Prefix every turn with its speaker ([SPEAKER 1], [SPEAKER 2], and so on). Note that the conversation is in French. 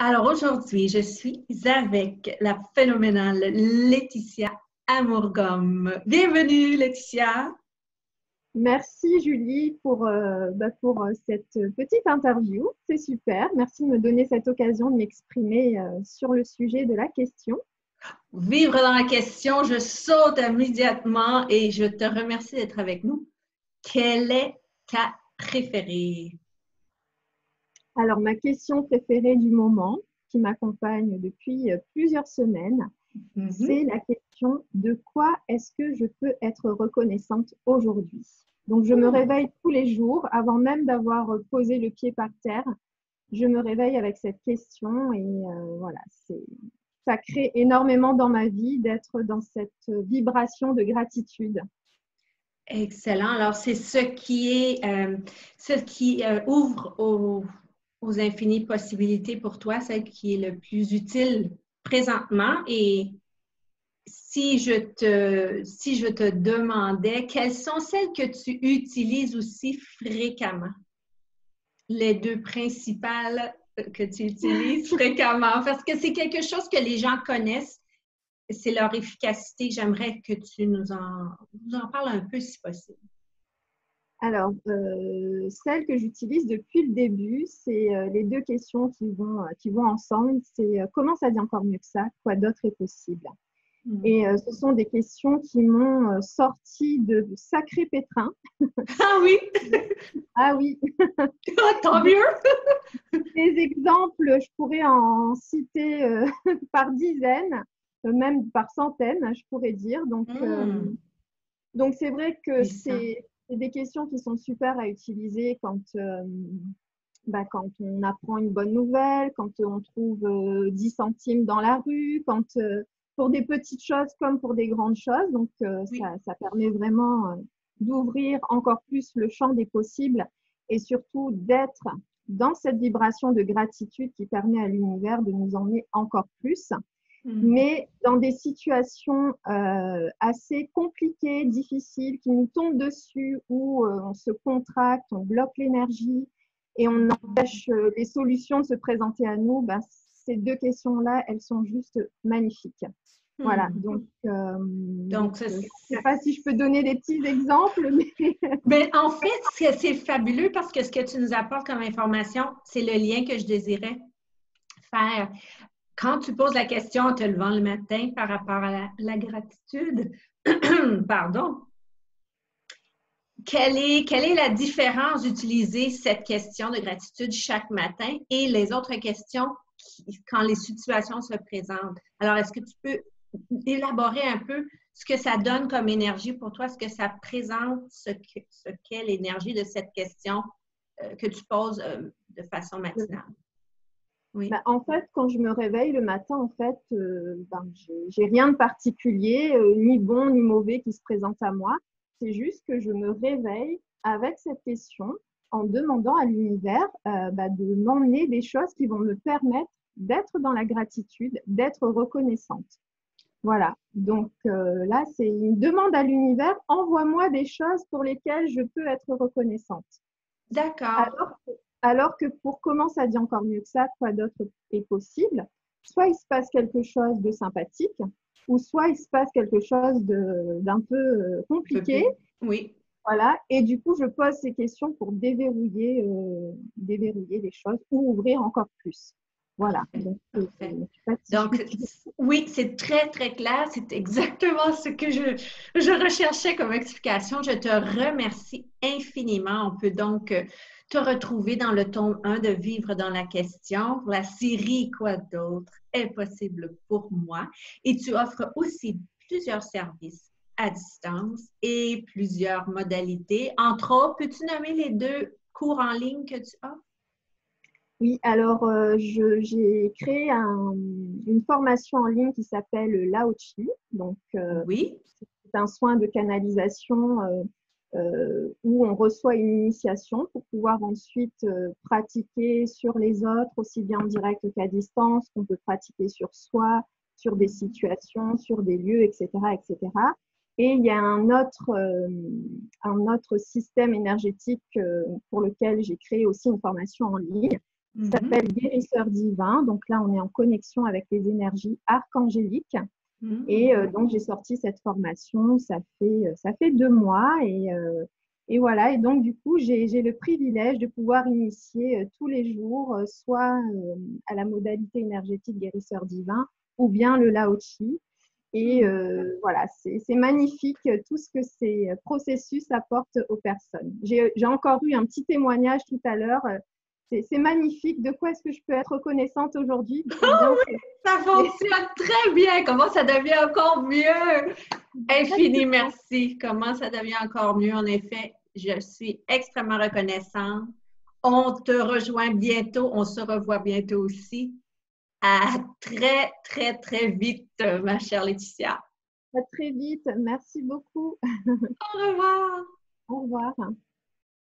[SPEAKER 1] Alors aujourd'hui, je suis avec la phénoménale Laetitia Amourgomme. Bienvenue Laetitia.
[SPEAKER 2] Merci Julie pour cette petite interview. C'est super. Merci de me donner cette occasion de m'exprimer sur le sujet de la question.
[SPEAKER 1] Vivre dans la question, je saute immédiatement et je te remercie d'être avec nous. Quelle est ta préférée?
[SPEAKER 2] Alors, ma question préférée du moment, qui m'accompagne depuis plusieurs semaines, c'est la question: de quoi est-ce que je peux être reconnaissante aujourd'hui? Donc, je me réveille tous les jours, avant même d'avoir posé le pied par terre. Je me réveille avec cette question et voilà, ça crée énormément dans ma vie d'être dans cette vibration de gratitude.
[SPEAKER 1] Excellent. Alors, c'est ce qui ouvre aux infinies possibilités pour toi, celle qui est le plus utile présentement. Et si je te demandais quelles sont celles que tu utilises aussi fréquemment, les deux principales que tu utilises fréquemment, parce que c'est quelque chose que les gens connaissent, c'est leur efficacité. J'aimerais que tu nous en parles un peu si possible.
[SPEAKER 2] Alors, celle que j'utilise depuis le début, c'est les deux questions qui vont ensemble. C'est comment ça dit encore mieux que ça? Quoi d'autre est possible? Et ce sont des questions qui m'ont sorti de sacrés pétrins.
[SPEAKER 1] Ah oui!
[SPEAKER 2] Ah oui!
[SPEAKER 1] Tant mieux!
[SPEAKER 2] Des exemples, je pourrais en citer par dizaines, même par centaines, je pourrais dire. Donc c'est vrai que c'est des questions qui sont super à utiliser quand on apprend une bonne nouvelle, quand on trouve 10 centimes dans la rue, pour des petites choses comme pour des grandes choses. Donc, ça permet vraiment d'ouvrir encore plus le champ des possibles et surtout d'être dans cette vibration de gratitude qui permet à l'univers de nous emmener encore plus. Mais dans des situations assez compliquées, difficiles, qui nous tombent dessus, où on se contracte, on bloque l'énergie et on empêche les solutions de se présenter à nous, ces deux questions-là, elles sont juste magnifiques. Voilà, donc je ne sais pas si je peux donner des petits exemples.
[SPEAKER 1] Mais en fait, c'est fabuleux parce que ce que tu nous apportes comme information, c'est le lien que je désirais faire. Quand tu poses la question en te levant le matin par rapport à la gratitude, pardon, quelle est la différence d'utiliser cette question de gratitude chaque matin et les autres questions quand les situations se présentent? Alors, est-ce que tu peux élaborer un peu ce que ça donne comme énergie pour toi, ce que ça présente, ce qu'est l'énergie de cette question que tu poses de façon matinale?
[SPEAKER 2] Oui. En fait, quand je me réveille le matin, en fait, j'ai rien de particulier, ni bon ni mauvais qui se présente à moi. C'est juste que je me réveille avec cette question en demandant à l'univers de m'emmener des choses qui vont me permettre d'être dans la gratitude, d'être reconnaissante. Voilà. Donc là, c'est une demande à l'univers: envoie-moi des choses pour lesquelles je peux être reconnaissante.
[SPEAKER 1] D'accord.
[SPEAKER 2] Alors que pour comment ça dit encore mieux que ça, quoi d'autre est possible, soit il se passe quelque chose de sympathique, ou soit il se passe quelque chose d'un peu compliqué.
[SPEAKER 1] Oui.
[SPEAKER 2] Voilà. Et du coup, je pose ces questions pour déverrouiller les choses ou ouvrir encore plus. Voilà.
[SPEAKER 1] Donc, oui, c'est très, très clair. C'est exactement ce que je recherchais comme explication. Je te remercie infiniment. On peut donc te retrouver dans le tome 1 de Vivre dans la question. La série Quoi d'autre est possible pour moi. Et tu offres aussi plusieurs services à distance et plusieurs modalités. Entre autres, peux-tu nommer les deux cours en ligne que tu offres?
[SPEAKER 2] Oui, alors j'ai créé une formation en ligne qui s'appelle Lao Chi. Donc,
[SPEAKER 1] oui.
[SPEAKER 2] C'est un soin de canalisation où on reçoit une initiation pour pouvoir ensuite pratiquer sur les autres, aussi bien en direct qu'à distance, qu'on peut pratiquer sur soi, sur des situations, sur des lieux, etc., etc. Et il y a un autre système énergétique pour lequel j'ai créé aussi une formation en ligne qui s'appelle Guérisseur divin. Donc là, on est en connexion avec les énergies archangéliques. Et donc, j'ai sorti cette formation, ça fait 2 mois. Et voilà, et donc du coup, j'ai le privilège de pouvoir initier tous les jours, soit à la modalité énergétique guérisseur divin, ou bien le Lao-Chi. Et voilà, c'est magnifique tout ce que ces processus apportent aux personnes. J'ai encore eu un petit témoignage tout à l'heure. C'est magnifique. De quoi est-ce que je peux être reconnaissante aujourd'hui?
[SPEAKER 1] Oh oui, ça fonctionne très bien. Comment ça devient encore mieux? Infini merci. Comment ça devient encore mieux? En effet, je suis extrêmement reconnaissante. On te rejoint bientôt. On se revoit bientôt aussi. À très, très, très vite, ma chère Laetitia.
[SPEAKER 2] À très vite. Merci beaucoup.
[SPEAKER 1] Au revoir.
[SPEAKER 2] Au revoir.